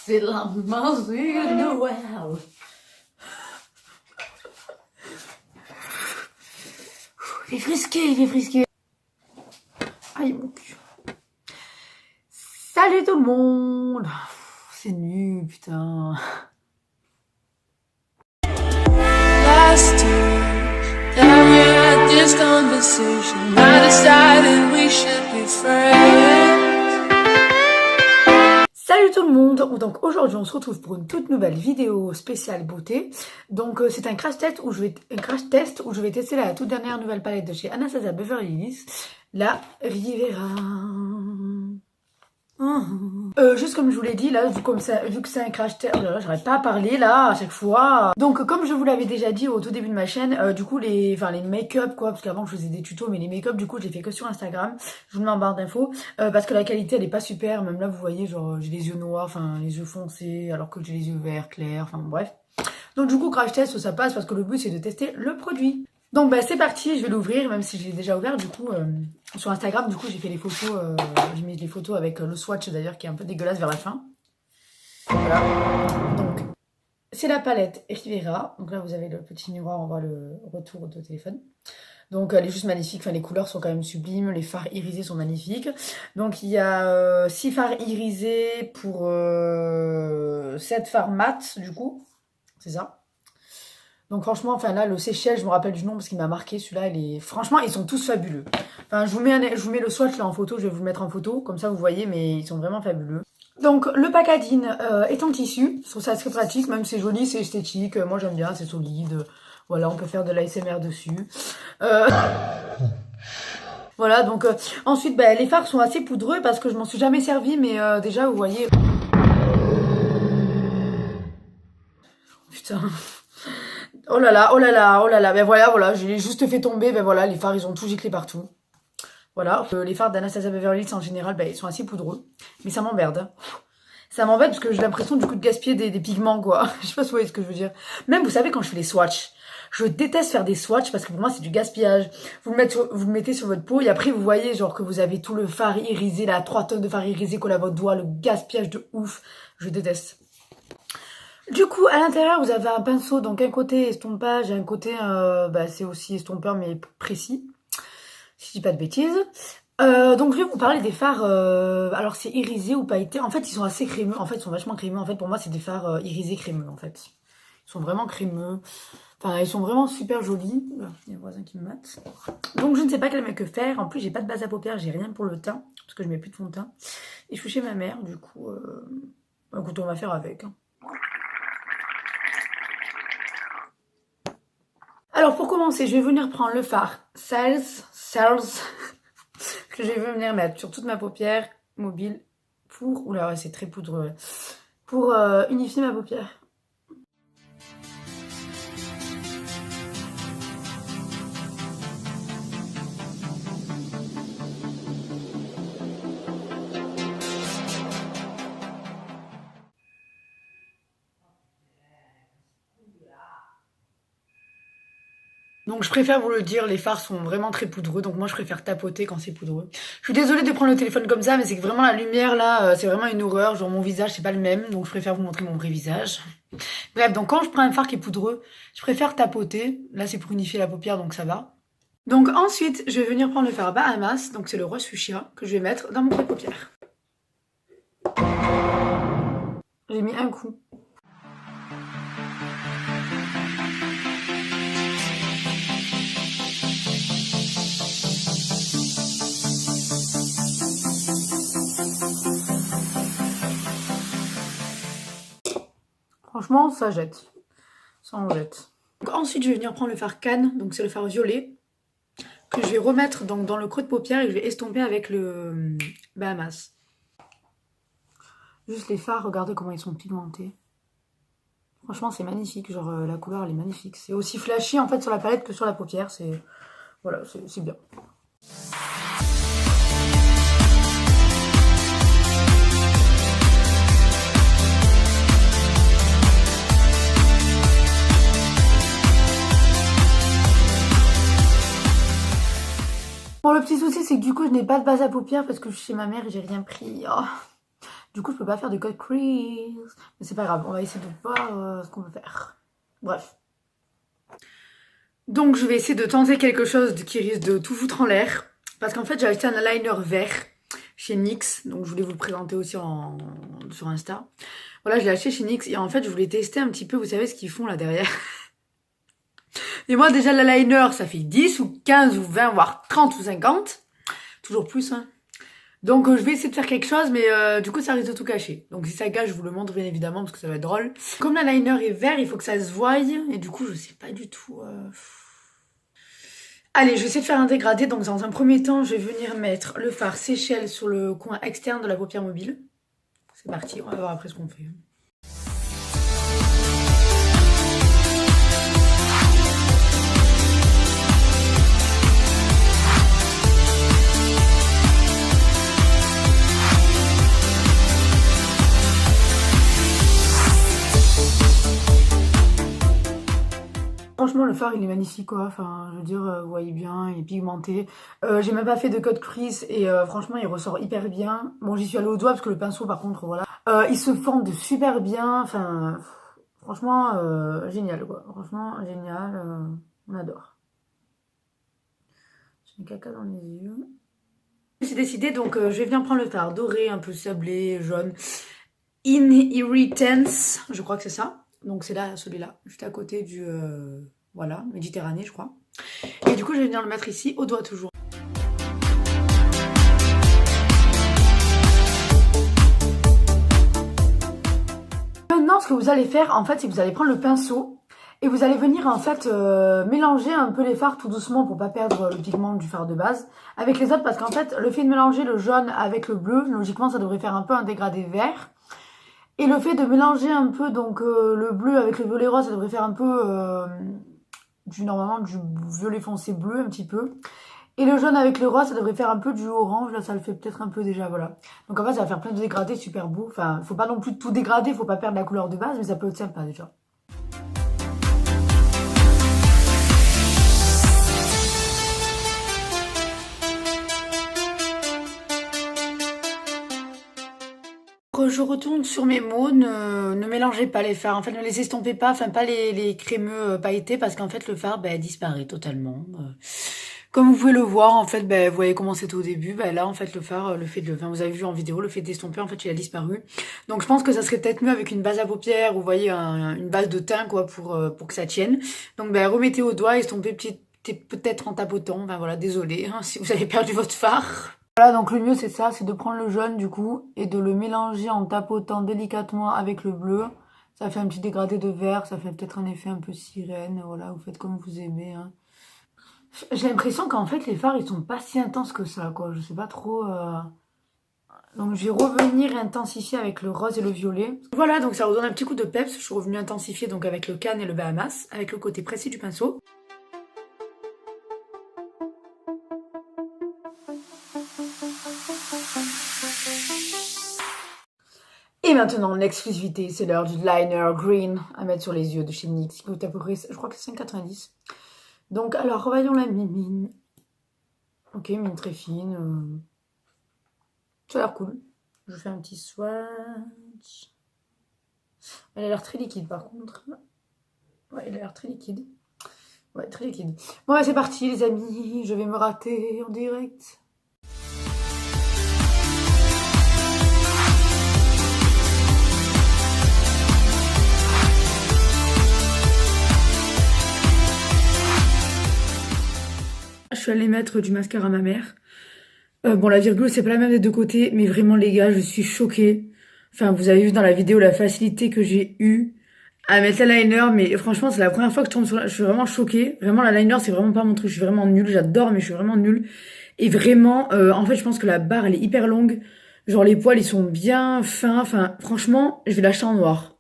C'est la musique de Noël. Il est frisqué, il est frisqué. Aïe mon cul. Salut tout le monde. C'est nul, putain. Last year that we had this conversation, I decided we should be friends. Salut tout le monde. Donc aujourd'hui on se retrouve pour une toute nouvelle vidéo spéciale beauté. Donc c'est un crash test où je vais tester la toute dernière nouvelle palette de chez Anastasia Beverly Hills, la Rivera. Juste comme je vous l'ai dit, là, vu que c'est un crash test, j'arrête pas à parler là à chaque fois. Donc comme je vous l'avais déjà dit au tout début de ma chaîne, du coup les make-up quoi, parce qu'avant je faisais des tutos, mais les make-up du coup je les fais que sur Instagram. Je vous mets en barre d'infos parce que la qualité elle est pas super. Même là vous voyez genre j'ai les yeux noirs, enfin les yeux foncés, alors que j'ai les yeux verts clairs, enfin bref. Donc du coup crash test ça passe parce que le but c'est de tester le produit. Donc bah c'est parti, je vais l'ouvrir même si je l'ai déjà ouvert du coup sur Instagram. Du coup j'ai fait les photos, j'ai mis les photos avec le swatch d'ailleurs qui est un peu dégueulasse vers la fin. Voilà, donc c'est la palette Rivera. Donc là vous avez le petit miroir, on voit le retour de téléphone. Donc elle est juste magnifique, enfin les couleurs sont quand même sublimes, les fards irisés sont magnifiques. Donc il y a 6 fards irisés pour 7 fards mat du coup, c'est ça. Donc franchement, enfin là, le Seychelles, je me rappelle du nom parce qu'il m'a marqué. Celui-là, franchement, ils sont tous fabuleux. Enfin, je vous mets le swatch là en photo, je vais vous le mettre en photo, comme ça vous voyez, mais ils sont vraiment fabuleux. Donc le packaging est en tissu, je trouve ça très pratique, même c'est joli, c'est esthétique, moi j'aime bien, c'est solide. Voilà, on peut faire de l'ASMR dessus. Voilà, donc ensuite, bah, les fards sont assez poudreux parce que je m'en suis jamais servi, mais déjà, vous voyez... Putain... Oh là là, oh là là, oh là là, ben voilà, je l'ai juste fait tomber, ben voilà, les fards ils ont tout giclé partout. Voilà, les fards d'Anastasia Beverly Hills en général, ben ils sont assez poudreux, mais ça m'emmerde. Ça m'embête parce que j'ai l'impression du coup de gaspiller des pigments quoi. Je sais pas si vous voyez ce que je veux dire. Même vous savez quand je fais les swatchs, je déteste faire des swatchs parce que pour moi c'est du gaspillage. Vous le mettez sur votre peau et après vous voyez genre que vous avez tout le fard irisé, là 3 tonnes de fard irisé collé à votre doigt, le gaspillage de ouf, je déteste. Du coup, à l'intérieur, vous avez un pinceau, donc un côté estompage et un côté, c'est aussi estompeur, mais précis, si je dis pas de bêtises. Donc, je vais vous parler des fards, alors c'est irisé ou pailleté. En fait, ils sont assez crémeux, en fait, ils sont vachement crémeux. En fait, pour moi, c'est des fards irisés crémeux, en fait. Ils sont vraiment crémeux. Enfin, ils sont vraiment super jolis. Il y a les voisins qui me matent. Donc, je ne sais pas quel que faire. En plus, j'ai pas de base à paupières, j'ai rien pour le teint, parce que je mets plus de fond de teint. Et je suis chez ma mère, du coup, écoute, on va faire avec, hein. Alors pour commencer, je vais venir prendre le fard Salz que je vais venir mettre sur toute ma paupière mobile pour, oula c'est très poudreux, pour unifier ma paupière. Donc je préfère vous le dire, les fards sont vraiment très poudreux, donc moi je préfère tapoter quand c'est poudreux. Je suis désolée de prendre le téléphone comme ça, mais c'est que vraiment la lumière là, c'est vraiment une horreur, genre mon visage c'est pas le même, donc je préfère vous montrer mon vrai visage. Bref, donc quand je prends un fard qui est poudreux, je préfère tapoter, là c'est pour unifier la paupière donc ça va. Donc ensuite, je vais venir prendre le fard Bahamas, donc c'est le rose fuchsia, que je vais mettre dans mon creux de paupière. J'ai mis un coup. Franchement, ça jette. Ça en jette. Donc, ensuite, je vais venir prendre le fard Cannes. Donc, c'est le fard violet. Que je vais remettre donc, dans le creux de paupière et je vais estomper avec le Bahamas. Juste les fards, regardez comment ils sont pigmentés. Franchement, c'est magnifique. Genre, la couleur, elle est magnifique. C'est aussi flashy en fait sur la palette que sur la paupière. C'est voilà, c'est bien. Bon, le petit souci, c'est que du coup, je n'ai pas de base à paupières parce que je suis chez ma mère et j'ai rien pris. Oh. Du coup, je peux pas faire de cut crease. Mais c'est pas grave, on va essayer de voir ce qu'on peut faire. Bref. Donc, je vais essayer de tenter quelque chose qui risque de tout foutre en l'air. Parce qu'en fait, j'ai acheté un eyeliner vert chez NYX. Donc, je voulais vous le présenter aussi sur Insta. Voilà, je l'ai acheté chez NYX. Et en fait, je voulais tester un petit peu, vous savez ce qu'ils font là derrière. Et moi, déjà, l'eyeliner, ça fait 10 ou 15 ou 20, voire 30 ou 50. Toujours plus, hein. Donc, je vais essayer de faire quelque chose, mais du coup, ça risque de tout cacher. Donc, si ça gâche, je vous le montre bien évidemment, parce que ça va être drôle. Comme l'eyeliner est vert, il faut que ça se voie. Et du coup, je sais pas du tout... Allez, je vais essayer de faire un dégradé. Donc, dans un premier temps, je vais venir mettre le fard Seychelles sur le coin externe de la paupière mobile. C'est parti, on va voir après ce qu'on fait. Franchement, le fard, il est magnifique, quoi. Enfin, je veux dire, vous voyez bien, il est pigmenté. J'ai même pas fait de cut crease et franchement, il ressort hyper bien. Bon, j'y suis allée au doigt parce que le pinceau, par contre, voilà. Il se fend super bien. Enfin, franchement, génial, quoi. Franchement, génial. On adore. J'ai un caca dans les yeux. J'ai décidé, donc, je vais venir prendre le fard doré, un peu sablé, jaune. Inheritance, je crois que c'est ça. Donc c'est là, celui-là, juste à côté du, voilà, Méditerranée, je crois. Et du coup, je vais venir le mettre ici, au doigt toujours. Maintenant, ce que vous allez faire, en fait, c'est que vous allez prendre le pinceau et vous allez venir, en fait, mélanger un peu les fards tout doucement pour pas perdre le pigment du fard de base avec les autres, parce qu'en fait, le fait de mélanger le jaune avec le bleu, logiquement, ça devrait faire un peu un dégradé vert. Et le fait de mélanger un peu donc le bleu avec le violet rose, ça devrait faire un peu normalement du violet foncé bleu un petit peu. Et le jaune avec le rose, ça devrait faire un peu du orange. Là, ça le fait peut-être un peu déjà, voilà. Donc en fait, ça va faire plein de dégradés super beaux. Enfin, faut pas non plus tout dégrader, faut pas perdre la couleur de base, mais ça peut être sympa déjà. Je retourne sur mes mots, ne mélangez pas les fards, en fait ne les estompez pas, enfin pas les crémeux pailletés parce qu'en fait le fard disparaît totalement. Comme vous pouvez le voir, en fait, vous voyez comment c'était au début, là en fait le fard, vous avez vu en vidéo, le fait d'estomper, en fait il a disparu. Donc je pense que ça serait peut-être mieux avec une base à paupières, ou vous voyez une base de teint quoi pour que ça tienne. Donc remettez au doigt, estompez peut-être en tapotant, voilà, désolé hein, si vous avez perdu votre fard. Voilà, donc le mieux c'est ça, c'est de prendre le jaune du coup et de le mélanger en tapotant délicatement avec le bleu. Ça fait un petit dégradé de vert, ça fait peut-être un effet un peu sirène, voilà, vous faites comme vous aimez. Hein. J'ai l'impression qu'en fait les fards ils sont pas si intenses que ça, quoi, je sais pas trop... Donc je vais revenir intensifier avec le rose et le violet. Voilà, donc ça redonne un petit coup de peps, je suis revenue intensifier donc avec le Cannes et le Bahamas, avec le côté précis du pinceau. Et maintenant, l'exclusivité, c'est l'heure du liner green à mettre sur les yeux de chez NYX, qui coûte à peu près, je crois que c'est 5,90. Donc, alors, revoyons la mine. Ok, mine très fine. Ça a l'air cool. Je fais un petit swatch. Elle a l'air très liquide, par contre. Ouais, elle a l'air très liquide. Ouais, très liquide. Bon, c'est parti, les amis. Je vais me rater en direct. Je suis allée mettre du mascara à ma mère. Bon, la virgule, c'est pas la même des deux côtés, mais vraiment, les gars, je suis choquée. Enfin, vous avez vu dans la vidéo la facilité que j'ai eue à mettre l'eyeliner, mais franchement, c'est la première fois que je tombe sur je suis vraiment choquée. Vraiment, l'eyeliner, c'est vraiment pas mon truc. Je suis vraiment nulle. J'adore, mais je suis vraiment nulle. Et vraiment, en fait, je pense que la barre, elle est hyper longue. Genre, les poils, ils sont bien fins. Enfin, franchement, je vais l'acheter en noir.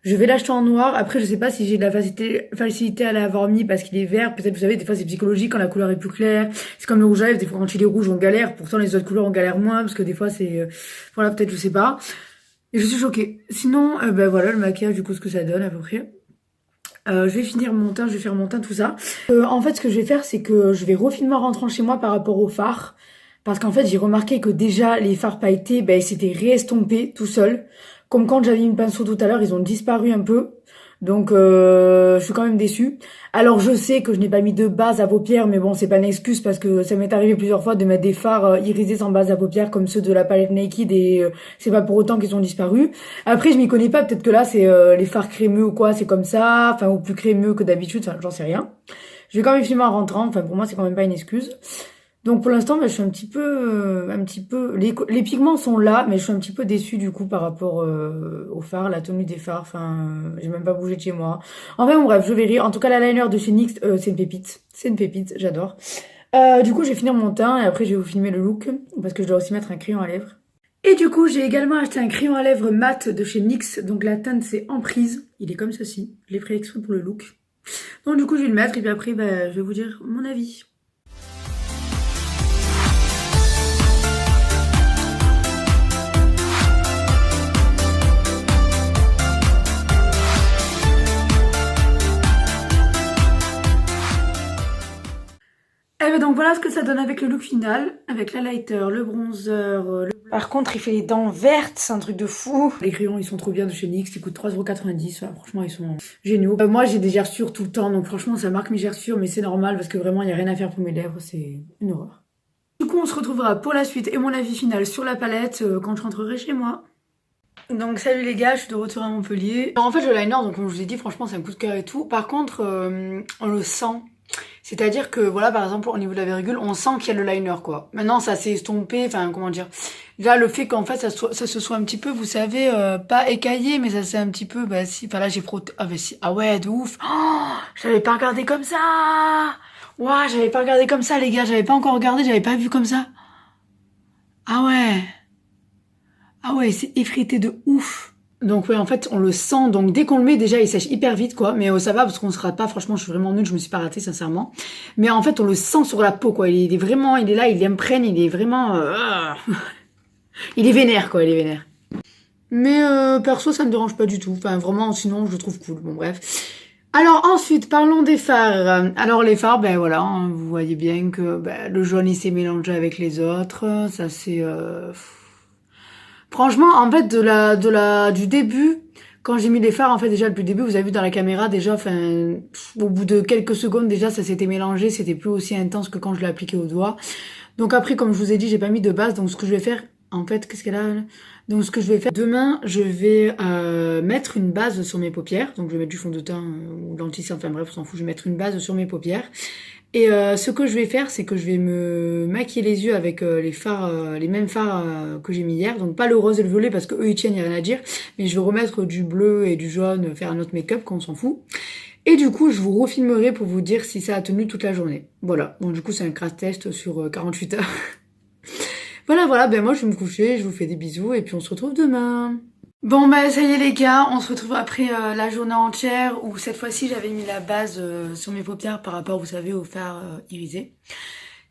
Je vais l'acheter en noir. Après, je sais pas si j'ai de la facilité à l'avoir mis parce qu'il est vert. Peut-être, vous savez, des fois, c'est psychologique quand la couleur est plus claire. C'est comme le rouge à lèvres. Des fois, quand il est rouge, on galère. Pourtant, les autres couleurs, on galère moins parce que des fois, c'est... voilà, peut-être, je sais pas. Et je suis choquée. Sinon, voilà, le maquillage, du coup, ce que ça donne à peu près. Je vais finir mon teint, je vais faire mon teint, tout ça. En fait, ce que je vais faire, c'est que je vais refinement rentrant chez moi par rapport au fard. Parce qu'en fait, j'ai remarqué que déjà, les fards pailletés, ben, c'était réestompé tout seul. Comme quand j'avais mis le pinceau tout à l'heure, ils ont disparu un peu. Donc, je suis quand même déçue. Alors, je sais que je n'ai pas mis de base à paupières, mais bon, c'est pas une excuse parce que ça m'est arrivé plusieurs fois de mettre des fards irisés sans base à paupières comme ceux de la palette Naked et c'est pas pour autant qu'ils ont disparu. Après, je m'y connais pas, peut-être que là, c'est les fards crémeux ou quoi, c'est comme ça, enfin, ou plus crémeux que d'habitude, enfin, j'en sais rien. Je vais quand même filmer en rentrant, enfin, pour moi, c'est quand même pas une excuse. Donc pour l'instant, bah, je suis les pigments sont là, mais je suis un petit peu déçue du coup par rapport aux fards, la tenue des fards. Enfin, j'ai même pas bougé de chez moi. Enfin bon, bref, je verrai. En tout cas, l'eyeliner de chez NYX, c'est une pépite, j'adore. Du coup, je vais finir mon teint et après je vais vous filmer le look parce que je dois aussi mettre un crayon à lèvres. Et du coup, j'ai également acheté un crayon à lèvres mat de chez NYX. Donc la teinte c'est Emprise. Il est comme ceci. Je l'ai pris exprès pour le look. Donc du coup, je vais le mettre et puis après, bah, je vais vous dire mon avis. Eh ben donc voilà ce que ça donne avec le look final, avec l'highlighter, le bronzer, Par contre, il fait les dents vertes, c'est un truc de fou. Les crayons, ils sont trop bien de chez NYX, ils coûtent 3,90 €. Voilà, franchement, ils sont géniaux. Moi, j'ai des gerçures tout le temps, donc franchement, ça marque mes gerçures, mais c'est normal parce que vraiment, il n'y a rien à faire pour mes lèvres, c'est une horreur. Du coup, on se retrouvera pour la suite et mon avis final sur la palette quand je rentrerai chez moi. Donc salut les gars, je suis de retour à Montpellier. Alors, en fait, le liner, donc comme je vous ai dit, franchement, c'est un coup de cœur et tout. Par contre, on le sent. C'est-à-dire que, voilà, par exemple, au niveau de la virgule, on sent qu'il y a le liner, quoi. Maintenant, ça s'est estompé, enfin, comment dire. Là, le fait qu'en fait, ça se soit un petit peu, vous savez, pas écaillé, mais ça s'est un petit peu, bah si, enfin là, j'ai frotté, ah bah si, ah ouais, de ouf. Oh, j'avais pas regardé comme ça. Ouah, j'avais pas regardé comme ça, les gars, j'avais pas encore regardé, j'avais pas vu comme ça. Ah ouais. Ah ouais, c'est effrité de ouf. Donc ouais, en fait, on le sent. Donc dès qu'on le met, déjà, il sèche hyper vite, quoi. Mais ça va parce qu'on se rate pas. Franchement, je suis vraiment nulle. Je me suis pas ratée, sincèrement. Mais en fait, on le sent sur la peau, quoi. Il est vraiment, il est là, il imprègne. Il est vraiment... il est vénère, quoi. Il est vénère. Mais perso, ça me dérange pas du tout. Enfin, vraiment, sinon, je le trouve cool. Bon, bref. Alors ensuite, parlons des fards. Alors les fards, ben voilà, hein, vous voyez bien que ben, le jaune, il s'est mélangé avec les autres. Ça, c'est... Franchement, en fait, du début, quand j'ai mis les fards, en fait, déjà, depuis le début, vous avez vu dans la caméra, déjà, enfin, au bout de quelques secondes, déjà, ça s'était mélangé, c'était plus aussi intense que quand je l'ai appliqué au doigt. Donc après, comme je vous ai dit, j'ai pas mis de base, donc ce que je vais faire, en fait, qu'est-ce qu'elle a, là? Donc ce que je vais faire, demain, je vais mettre une base sur mes paupières, donc je vais mettre du fond de teint ou l'anti-cerne, enfin bref, on s'en fout, je vais mettre une base sur mes paupières. Et ce que je vais faire, c'est que je vais me maquiller les yeux avec les fards, les mêmes fards que j'ai mis hier. Donc pas le rose et le violet parce que eux ils tiennent, y a rien à dire. Mais je vais remettre du bleu et du jaune, faire un autre make-up qu'on s'en fout. Et du coup, je vous refilmerai pour vous dire si ça a tenu toute la journée. Voilà. Donc du coup, c'est un crash test sur 48 heures. Voilà. Ben moi, je vais me coucher, je vous fais des bisous et puis on se retrouve demain. Bon bah ça y est les gars, on se retrouve après la journée entière où cette fois-ci j'avais mis la base sur mes paupières par rapport, vous savez, au fard irisé.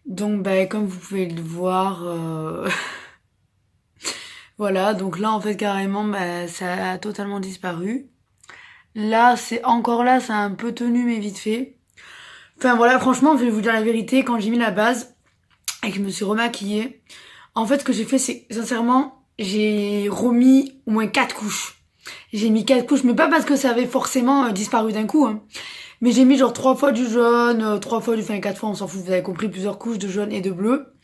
Donc bah comme vous pouvez le voir, voilà, donc là en fait carrément bah, ça a totalement disparu. Là c'est encore là, ça a un peu tenu mais vite fait. Enfin voilà, franchement je vais vous dire la vérité, quand j'ai mis la base et que je me suis remaquillée, en fait ce que j'ai fait c'est sincèrement... J'ai remis au moins 4 couches. J'ai mis 4 couches, mais pas parce que ça avait forcément disparu d'un coup. Hein. Mais j'ai mis genre 3 fois du jaune, 3 fois du... Enfin 4 fois, on s'en fout, vous avez compris, plusieurs couches de jaune et de bleu.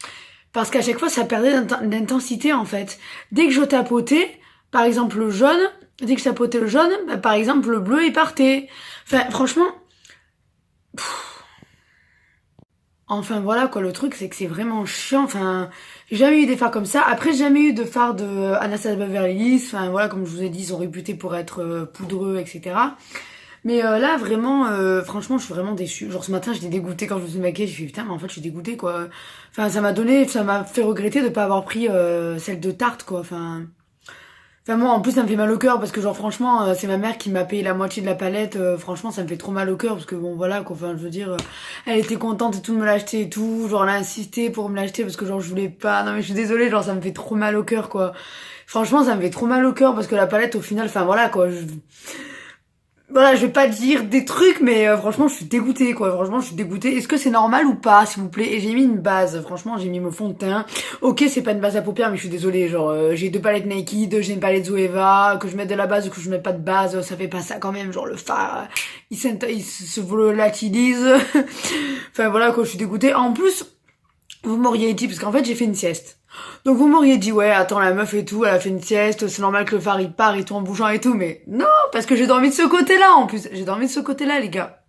Parce qu'à chaque fois, ça perdait d'intensité en fait. Dès que je tapotais, par exemple le jaune, dès que je tapotais le jaune, bah, par exemple le bleu, il partait. Enfin franchement... Enfin voilà quoi, le truc c'est que c'est vraiment chiant, enfin j'ai jamais eu des fards comme ça. Après j'ai jamais eu de fards de Anastasia Beverly Hills, enfin voilà comme je vous ai dit ils sont réputés pour être poudreux etc. Mais là vraiment franchement je suis vraiment déçue. Genre ce matin j'étais dégoûtée quand je me suis maquillée, j'ai fait putain mais en fait je suis dégoûtée quoi. Enfin ça m'a fait regretter de pas avoir pris celle de Tarte quoi, enfin moi en plus ça me fait mal au cœur parce que genre franchement c'est ma mère qui m'a payé la moitié de la palette, franchement ça me fait trop mal au cœur parce que bon voilà quoi, enfin je veux dire elle était contente et tout de me l'acheter et tout, genre elle a insisté pour me l'acheter parce que genre je voulais pas, non mais je suis désolée, genre ça me fait trop mal au cœur quoi. Franchement ça me fait trop mal au cœur parce que la palette au final, enfin voilà quoi, Voilà, je vais pas dire des trucs, mais franchement, je suis dégoûtée, quoi. Franchement, je suis dégoûtée. Est-ce que c'est normal ou pas, s'il vous plaît? Et j'ai mis une base. Franchement, j'ai mis mon fond de teint. Ok, c'est pas une base à paupières, mais je suis désolée. Genre, j'ai 2 palettes Naked, j'ai une palette Zoeva. Que je mette de la base ou que je mette pas de base, ça fait pas ça quand même. Genre, le fard, il se volatilise. Enfin, voilà, quoi, je suis dégoûtée. En plus, vous m'auriez dit, parce qu'en fait, j'ai fait une sieste. Donc vous m'auriez dit, ouais, attends, la meuf et tout, elle a fait une sieste, c'est normal que le phare il part et tout en bougeant et tout, mais non, parce que j'ai dormi de ce côté-là en plus. J'ai dormi de ce côté-là, les gars.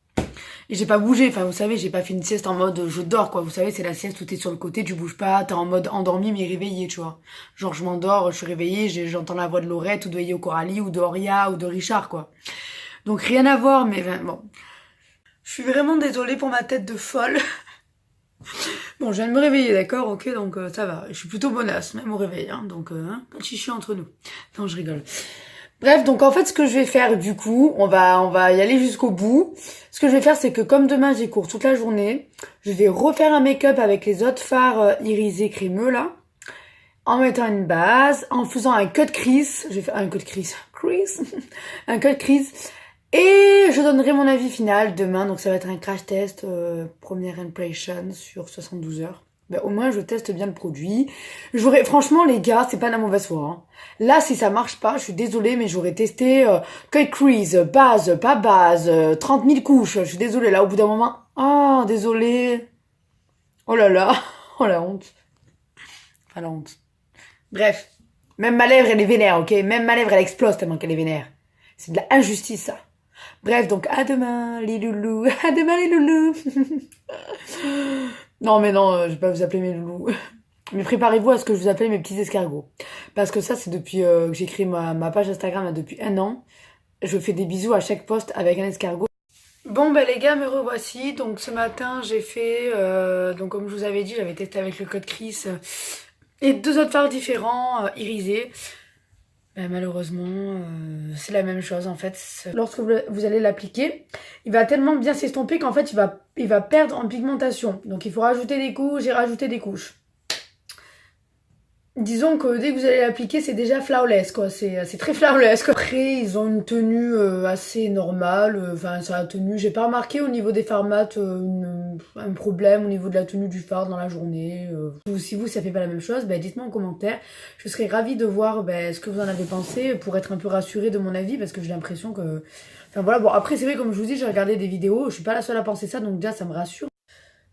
Et j'ai pas bougé, enfin vous savez, j'ai pas fait une sieste en mode je dors, quoi. Vous savez, c'est la sieste où t'es sur le côté, tu bouges pas, t'es en mode endormi mais réveillé, tu vois. Genre je m'endors, je suis réveillée, j'entends la voix de Laurette ou de Yo Coralie ou de Oria ou de Richard, quoi. Donc rien à voir, mais bon. Je suis vraiment désolée pour ma tête de folle. Bon, je viens de me réveiller, d'accord, ok, donc ça va. Je suis plutôt bonasse, même au réveil, hein, donc pas de chichi entre nous. Non, je rigole. Bref, donc en fait, ce que je vais faire, du coup, on va y aller jusqu'au bout. Ce que je vais faire, c'est que comme demain j'ai cours toute la journée, je vais refaire un make-up avec les autres fards irisés crémeux, là, en mettant une base, en faisant un cut crease. Je vais faire un cut crease, un cut crease. Et je donnerai mon avis final demain, donc ça va être un crash test, première impression sur 72 heures. Ben, au moins je teste bien le produit. Franchement les gars, c'est pas la mauvaise foi. Hein. Là si ça marche pas, je suis désolée, mais j'aurais testé cut crease, base, pas base, 30 000 couches. Je suis désolée, là au bout d'un moment, oh désolée. Oh là là, oh la honte. Enfin la honte. Bref, même ma lèvre elle est vénère, ok. Même ma lèvre elle explose tellement qu'elle est vénère. C'est de la injustice ça. Bref, donc à demain les loulous, à demain les loulous. Non mais non, je vais pas vous appeler mes loulous. Mais préparez-vous à ce que je vous appelle mes petits escargots. Parce que ça c'est depuis que j'ai créé ma page Instagram là, depuis 1 an. Je fais des bisous à chaque post avec un escargot. Bon ben les gars, me revoici. Donc ce matin j'ai fait, donc comme je vous avais dit, j'avais testé avec le code Chris et 2 autres fards différents, irisés. Ben, malheureusement, c'est la même chose en fait. Lorsque vous allez l'appliquer, il va tellement bien s'estomper qu'en fait il va perdre en pigmentation. Donc il faut rajouter des couches et rajouter des couches. Disons que dès que vous allez l'appliquer, c'est déjà flawless, quoi. C'est très flawless, quoi. Après, ils ont une tenue assez normale. Enfin, ça a tenue. J'ai pas remarqué au niveau des fards mat un problème au niveau de la tenue du fard dans la journée. Si vous, ça fait pas la même chose, ben, dites-moi en commentaire. Je serais ravie de voir ce que vous en avez pensé pour être un peu rassurée de mon avis, parce que j'ai l'impression que... Enfin voilà, bon, après, c'est vrai, comme je vous dis, j'ai regardé des vidéos. Je suis pas la seule à penser ça, donc déjà, ça me rassure.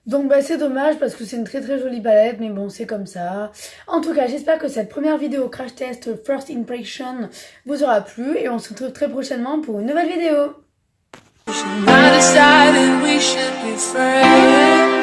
Donc bah c'est dommage parce que c'est une très très jolie palette, mais bon c'est comme ça. En tout cas j'espère que cette première vidéo crash test first impression vous aura plu et on se retrouve très prochainement pour une nouvelle vidéo. I decided we should be friends.